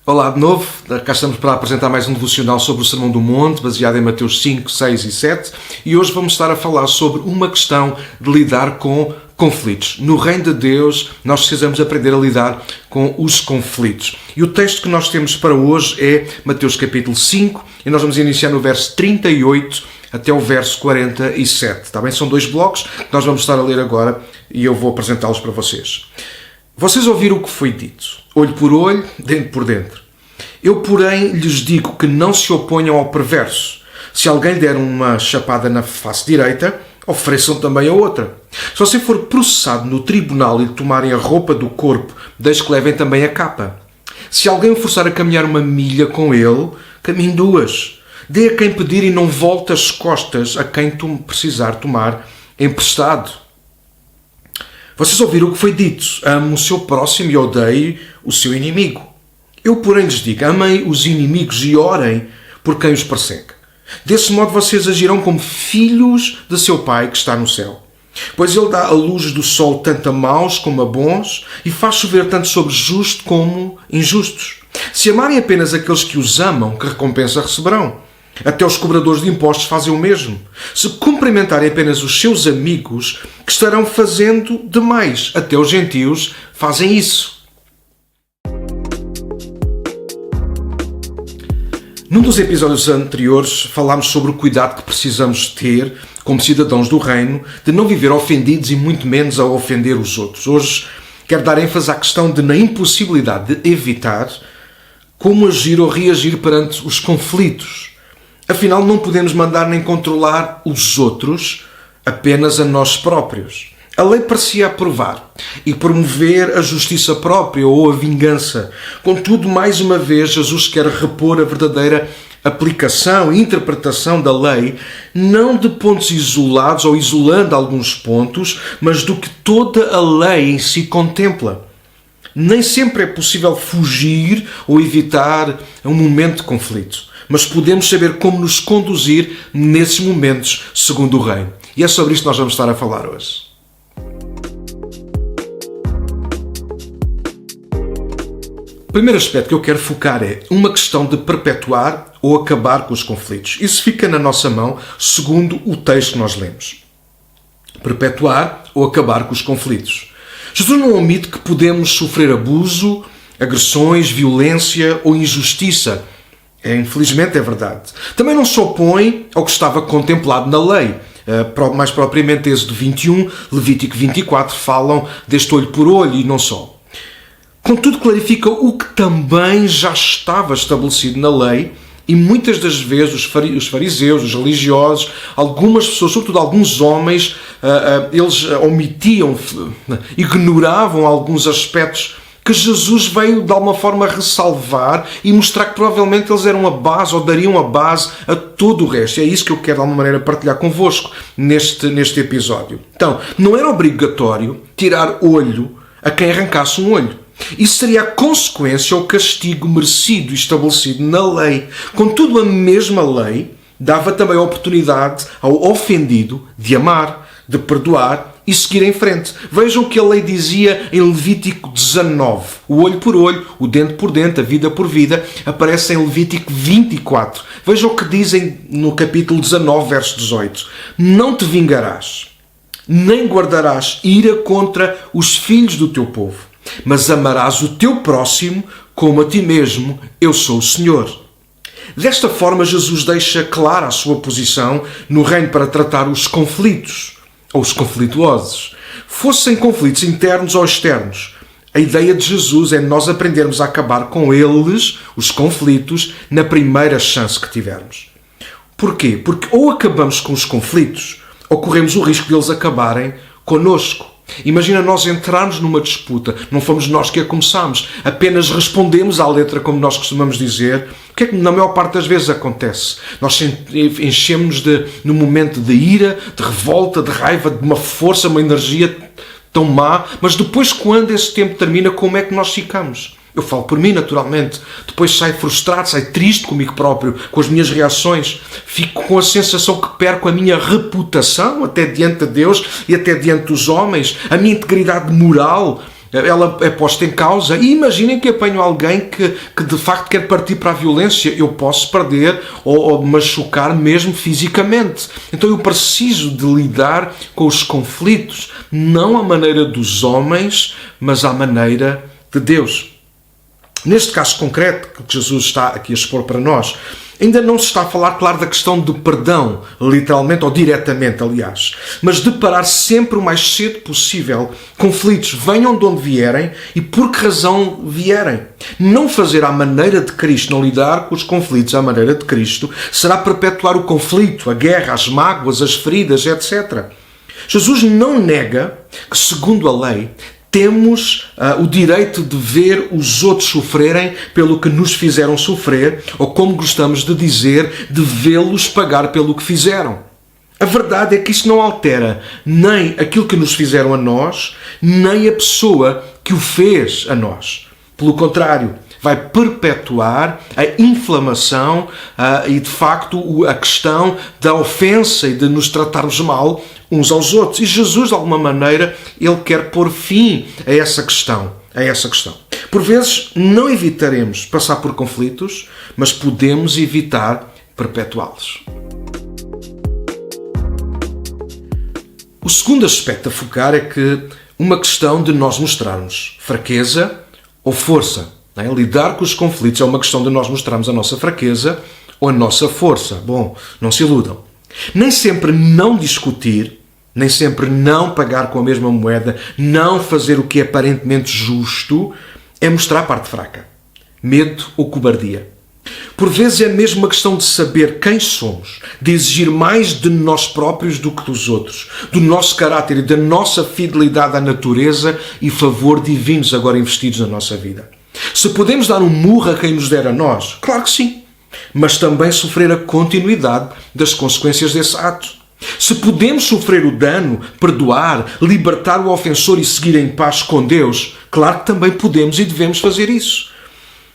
Olá de novo, cá estamos para apresentar mais um devocional sobre o Sermão do Monte, baseado em Mateus 5, 6 e 7, e hoje vamos estar a falar sobre uma questão de lidar com conflitos. No reino de Deus, nós precisamos aprender a lidar com os conflitos. E o texto que nós temos para hoje é Mateus capítulo 5, e nós vamos iniciar no verso 38 até o verso 47. Está bem? São dois blocos que nós vamos estar a ler agora e eu vou apresentá-los para vocês. Vocês ouviram o que foi dito, olho por olho, dente por dente. Eu, porém, lhes digo que não se oponham ao perverso. Se alguém lhe der uma chapada na face direita, ofereçam também a outra. Se você for processado no tribunal e lhe tomarem a roupa do corpo, deixe que levem também a capa. Se alguém o forçar a caminhar uma milha com ele, caminhe duas. Dê a quem pedir e não volte as costas a quem precisar tomar emprestado. Vocês ouviram o que foi dito: ame o seu próximo e odeie o seu inimigo. Eu, porém, lhes digo: amem os inimigos e orem por quem os persegue. Desse modo vocês agirão como filhos de seu Pai que está no céu. Pois Ele dá a luz do sol tanto a maus como a bons e faz chover tanto sobre justos como injustos. Se amarem apenas aqueles que os amam, que recompensa receberão? Até os cobradores de impostos fazem o mesmo. Se cumprimentarem apenas os seus amigos, que estarão fazendo demais? Até os gentios fazem isso. Num dos episódios anteriores falámos sobre o cuidado que precisamos ter, como cidadãos do reino, de não viver ofendidos e muito menos a ofender os outros. Hoje quero dar ênfase à questão de, na impossibilidade de evitar, como agir ou reagir perante os conflitos. Afinal, não podemos mandar nem controlar os outros, apenas a nós próprios. A lei parecia aprovar e promover a justiça própria ou a vingança. Contudo, mais uma vez, Jesus quer repor a verdadeira aplicação e interpretação da lei, não de pontos isolados ou isolando alguns pontos, mas do que toda a lei em si contempla. Nem sempre é possível fugir ou evitar um momento de conflito, mas podemos saber como nos conduzir nesses momentos segundo o reino. E é sobre isto que nós vamos estar a falar hoje. O primeiro aspecto que eu quero focar é uma questão de perpetuar ou acabar com os conflitos. Isso fica na nossa mão, segundo o texto que nós lemos. Perpetuar ou acabar com os conflitos. Jesus não omite que podemos sofrer abuso, agressões, violência ou injustiça. Infelizmente é verdade. Também não se opõe ao que estava contemplado na lei. Mais propriamente Êxodo 21, Levítico 24 falam deste olho por olho e não só. Contudo, clarifica o que também já estava estabelecido na lei e muitas das vezes os fariseus, os religiosos, algumas pessoas, sobretudo alguns homens, eles omitiam, ignoravam alguns aspectos que Jesus veio de alguma forma ressalvar e mostrar que provavelmente eles eram a base ou dariam a base a todo o resto. E é isso que eu quero de alguma maneira partilhar convosco neste episódio. Então, não era obrigatório tirar olho a quem arrancasse um olho. Isso seria a consequência ou castigo merecido e estabelecido na lei. Contudo, a mesma lei dava também a oportunidade ao ofendido de amar, de perdoar e seguir em frente. Vejam o que a lei dizia em Levítico 19. O olho por olho, o dente por dente, a vida por vida, aparece em Levítico 24. Vejam o que dizem no capítulo 19, verso 18. Não te vingarás, nem guardarás ira contra os filhos do teu povo, mas amarás o teu próximo como a ti mesmo. Eu sou o Senhor. Desta forma, Jesus deixa clara a sua posição no reino para tratar os conflitos, ou os conflituosos, fossem conflitos internos ou externos. A ideia de Jesus é nós aprendermos a acabar com eles, os conflitos, na primeira chance que tivermos. Porquê? Porque ou acabamos com os conflitos, ou corremos o risco de eles acabarem connosco. Imagina nós entrarmos numa disputa, não fomos nós que a começámos, apenas respondemos à letra, como nós costumamos dizer. O que é que na maior parte das vezes acontece? Nós enchemos no momento de ira, de revolta, de raiva, de uma força, uma energia tão má, mas depois, quando esse tempo termina, como é que nós ficamos? Eu falo por mim, naturalmente. Depois saio frustrado, saio triste comigo próprio, com as minhas reações. Fico com a sensação que perco a minha reputação, até diante de Deus e até diante dos homens, a minha integridade moral. ela é posta em causa. E imaginem que apanho alguém que de facto quer partir para a violência. Eu posso perder ou machucar mesmo fisicamente. Então eu preciso de lidar com os conflitos, não à maneira dos homens, mas à maneira de Deus. Neste caso concreto que Jesus está aqui a expor para nós, ainda não se está a falar, claro, da questão do perdão, literalmente ou diretamente, aliás, mas de parar sempre o mais cedo possível conflitos, venham de onde vierem e por que razão vierem. Não fazer à maneira de Cristo, não lidar com os conflitos à maneira de Cristo, será perpetuar o conflito, a guerra, as mágoas, as feridas, etc. Jesus não nega que, segundo a lei, temos o direito de ver os outros sofrerem pelo que nos fizeram sofrer, ou como gostamos de dizer, de vê-los pagar pelo que fizeram. A verdade é que isso não altera nem aquilo que nos fizeram a nós, nem a pessoa que o fez a nós. Pelo contrário, vai perpetuar a inflamação e, de facto, a questão da ofensa e de nos tratarmos mal uns aos outros. E Jesus, de alguma maneira, ele quer pôr fim a essa questão. Por vezes, não evitaremos passar por conflitos, mas podemos evitar perpetuá-los. O segundo aspecto a focar é que uma questão de nós mostrarmos fraqueza ou força. Lidar com os conflitos é uma questão de nós mostrarmos a nossa fraqueza ou a nossa força. Bom, não se iludam. Nem sempre não discutir, nem sempre não pagar com a mesma moeda, não fazer o que é aparentemente justo, é mostrar a parte fraca. Medo ou cobardia. Por vezes é mesmo uma questão de saber quem somos, de exigir mais de nós próprios do que dos outros, do nosso caráter e da nossa fidelidade à natureza e favor divinos agora investidos na nossa vida. Se podemos dar um murro a quem nos der a nós, claro que sim, mas também sofrer a continuidade das consequências desse ato. Se podemos sofrer o dano, perdoar, libertar o ofensor e seguir em paz com Deus, claro que também podemos e devemos fazer isso.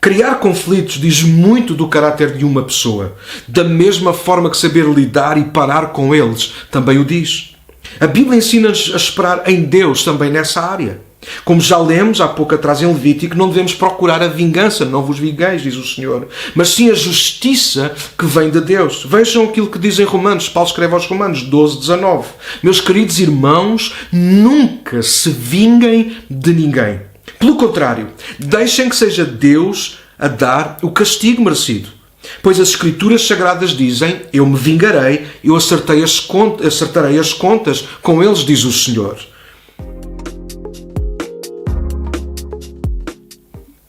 Criar conflitos diz muito do caráter de uma pessoa, da mesma forma que saber lidar e parar com eles também o diz. A Bíblia ensina-nos a esperar em Deus também nessa área. Como já lemos há pouco atrás em Levítico, não devemos procurar a vingança, não vos vingueis, diz o Senhor, mas sim a justiça que vem de Deus. Vejam aquilo que diz em Romanos, Paulo escreve aos Romanos 12:19. Meus queridos irmãos, nunca se vinguem de ninguém. Pelo contrário, deixem que seja Deus a dar o castigo merecido. Pois as Escrituras Sagradas dizem, eu me vingarei, eu acertarei as contas com eles, diz o Senhor.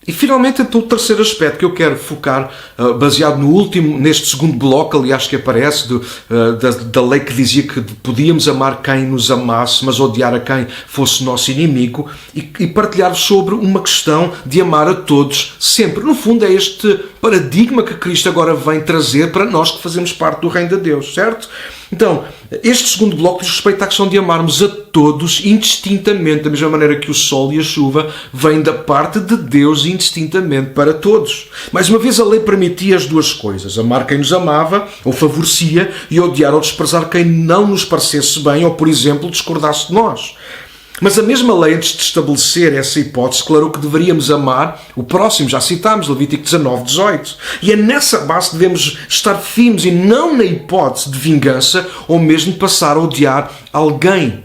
E finalmente, então, o terceiro aspecto que eu quero focar, baseado neste segundo bloco, aliás, que aparece, da lei que dizia que podíamos amar quem nos amasse, mas odiar a quem fosse nosso inimigo, e partilhar sobre uma questão de amar a todos sempre. No fundo, é este paradigma que Cristo agora vem trazer para nós que fazemos parte do reino de Deus, certo? Então, este segundo bloco diz respeito à questão de amarmos a todos indistintamente, da mesma maneira que o sol e a chuva vêm da parte de Deus indistintamente para todos. Mais uma vez, a lei permitia as duas coisas, amar quem nos amava ou favorecia e odiar ou desprezar quem não nos parecesse bem ou, por exemplo, discordasse de nós. Mas a mesma lei, antes de estabelecer essa hipótese, declarou que deveríamos amar o próximo. Já citámos Levítico 19:18. E é nessa base que devemos estar firmes e não na hipótese de vingança ou mesmo de passar a odiar alguém.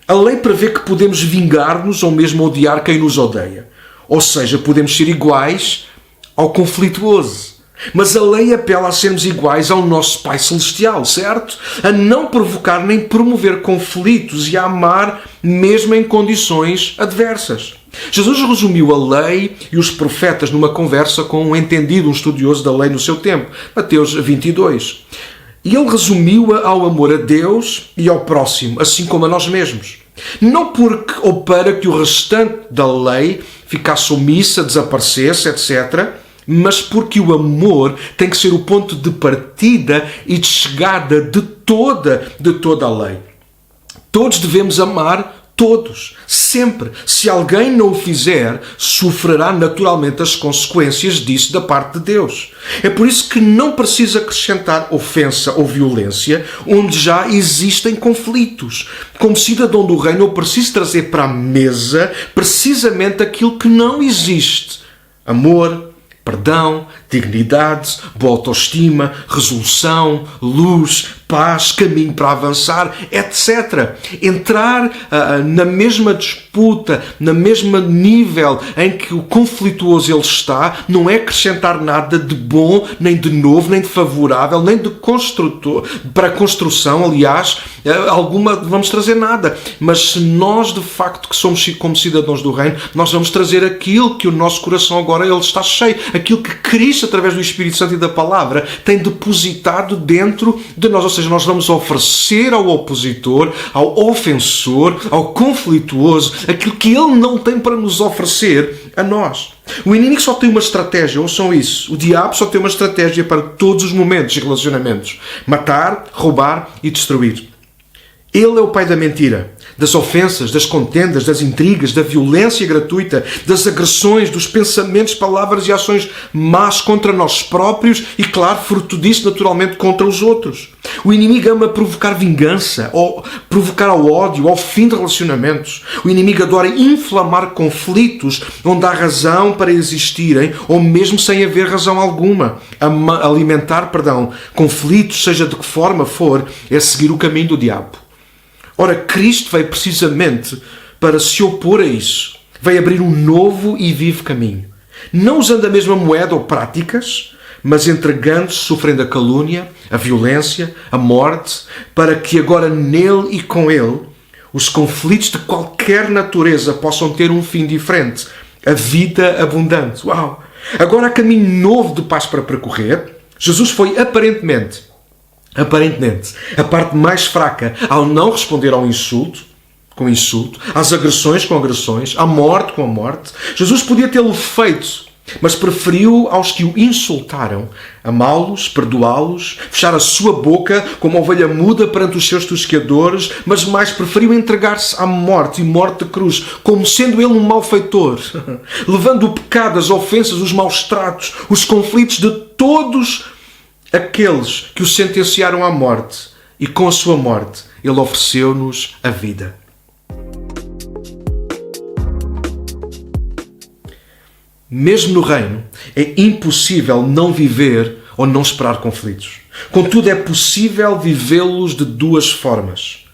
A lei prevê que podemos vingar-nos ou mesmo odiar quem nos odeia. Ou seja, podemos ser iguais ao conflituoso. Mas a lei apela a sermos iguais ao nosso Pai Celestial, certo? A não provocar nem promover conflitos e a amar mesmo em condições adversas. Jesus resumiu a lei e os profetas numa conversa com um entendido, um estudioso da lei no seu tempo, Mateus 22. E ele resumiu-a ao amor a Deus e ao próximo, assim como a nós mesmos. Não porque ou para que o restante da lei ficasse omissa, desaparecesse, etc., mas porque o amor tem que ser o ponto de partida e de chegada de toda a lei. Todos devemos amar Todos, sempre. Se alguém não o fizer, sofrerá naturalmente as consequências disso da parte de Deus. É por isso que não precisa acrescentar ofensa ou violência onde já existem conflitos. Como cidadão do reino, eu preciso trazer para a mesa precisamente aquilo que não existe. Amor, perdão, dignidade, boa autoestima, resolução, luz, paz, caminho para avançar, etc. Entrar na mesma disputa, na mesma nível em que o conflituoso ele está, não é acrescentar nada de bom, nem de novo, nem de favorável, nem de construtor, para a construção, aliás, alguma vamos trazer nada. Mas se nós, de facto, que somos como cidadãos do reino, nós vamos trazer aquilo que o nosso coração agora ele está cheio, aquilo que Cristo, através do Espírito Santo e da Palavra, tem depositado dentro de nós. Ou seja, nós vamos oferecer ao opositor, ao ofensor, ao conflituoso, aquilo que ele não tem para nos oferecer a nós. O inimigo só tem uma estratégia, ouçam isso. O diabo só tem uma estratégia para todos os momentos e relacionamentos: matar, roubar e destruir. Ele é o pai da mentira, das ofensas, das contendas, das intrigas, da violência gratuita, das agressões, dos pensamentos, palavras e ações más contra nós próprios e, claro, fruto disso, naturalmente, contra os outros. O inimigo ama provocar vingança, ou provocar ao ódio, ao fim de relacionamentos. O inimigo adora inflamar conflitos onde há razão para existirem, ou mesmo sem haver razão alguma. Alimentar, conflitos, seja de que forma for, é seguir o caminho do diabo. Ora, Cristo veio precisamente para se opor a isso. Veio abrir um novo e vivo caminho. Não usando a mesma moeda ou práticas, mas entregando-se, sofrendo a calúnia, a violência, a morte, para que agora nele e com ele os conflitos de qualquer natureza possam ter um fim diferente. A vida abundante. Uau! Agora há caminho novo de paz para percorrer. Jesus foi aparentemente, a parte mais fraca ao não responder ao insulto, com insulto, às agressões com agressões, à morte com a morte. Jesus podia tê-lo feito, mas preferiu aos que o insultaram amá-los, perdoá-los, fechar a sua boca como ovelha muda perante os seus tosqueadores, mas mais preferiu entregar-se à morte e morte de cruz, como sendo ele um malfeitor, levando o pecado, as ofensas, os maus tratos, os conflitos de todos aqueles que o sentenciaram à morte, e com a sua morte ele ofereceu-nos a vida. Mesmo no reino, é impossível não viver ou não esperar conflitos. Contudo, é possível vivê-los de duas formas.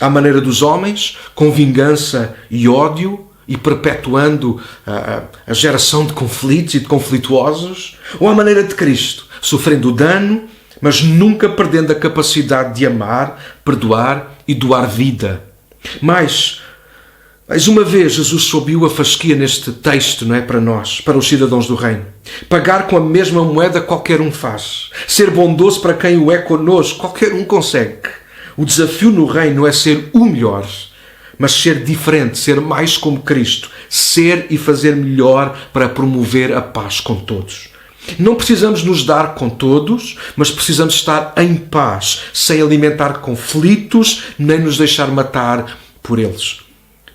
À maneira dos homens, com vingança e ódio, e perpetuando a geração de conflitos e de conflituosos, ou à maneira de Cristo, sofrendo dano, mas nunca perdendo a capacidade de amar, perdoar e doar vida. Mais uma vez, Jesus subiu a fasquia neste texto, não é, para nós, para os cidadãos do reino. Pagar com a mesma moeda qualquer um faz. Ser bondoso para quem o é connosco, qualquer um consegue. O desafio no reino é ser o melhor, mas ser diferente, ser mais como Cristo, ser e fazer melhor para promover a paz com todos. Não precisamos nos dar com todos, mas precisamos estar em paz, sem alimentar conflitos, nem nos deixar matar por eles.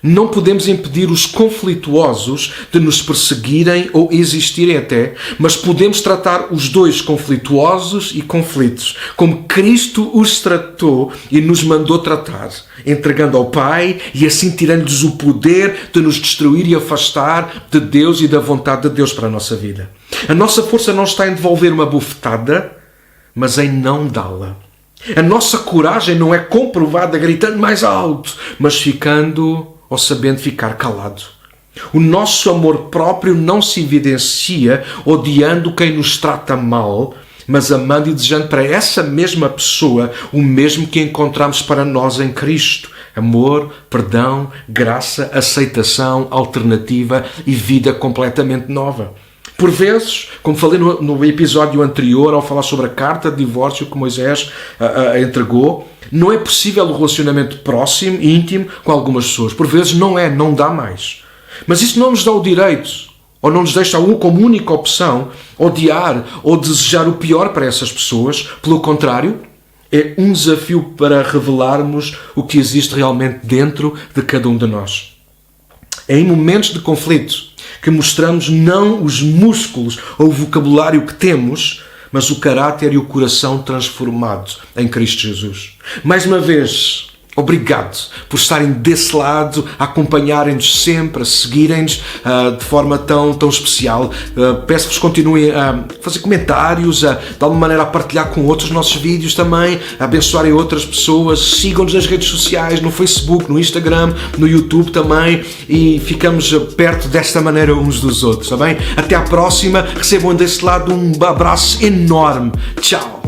Não podemos impedir os conflituosos de nos perseguirem ou existirem até, mas podemos tratar os dois, conflituosos e conflitos, como Cristo os tratou e nos mandou tratar, entregando ao Pai e assim tirando-lhes o poder de nos destruir e afastar de Deus e da vontade de Deus para a nossa vida. A nossa força não está em devolver uma bufetada, mas em não dá-la. A nossa coragem não é comprovada gritando mais alto, mas ficando ou sabendo ficar calado. O nosso amor próprio não se evidencia odiando quem nos trata mal, mas amando e desejando para essa mesma pessoa o mesmo que encontramos para nós em Cristo. Amor, perdão, graça, aceitação, alternativa e vida completamente nova. Por vezes, como falei no episódio anterior, ao falar sobre a carta de divórcio que Moisés entregou, não é possível o relacionamento próximo e íntimo com algumas pessoas. Por vezes não dá mais. Mas isso não nos dá o direito, ou não nos deixa como única opção, odiar ou desejar o pior para essas pessoas. Pelo contrário, é um desafio para revelarmos o que existe realmente dentro de cada um de nós. É em momentos de conflito que mostramos não os músculos ou o vocabulário que temos, mas o caráter e o coração transformado em Cristo Jesus. Mais uma vez, obrigado por estarem desse lado, a acompanharem-nos sempre, a seguirem-nos de forma tão especial. Peço-vos que continuem a fazer comentários, de alguma maneira a partilhar com outros nossos vídeos também, a abençoarem outras pessoas. Sigam-nos nas redes sociais, no Facebook, no Instagram, no YouTube também, e ficamos perto desta maneira uns dos outros, está bem? Até à próxima, recebam desse lado um abraço enorme. Tchau!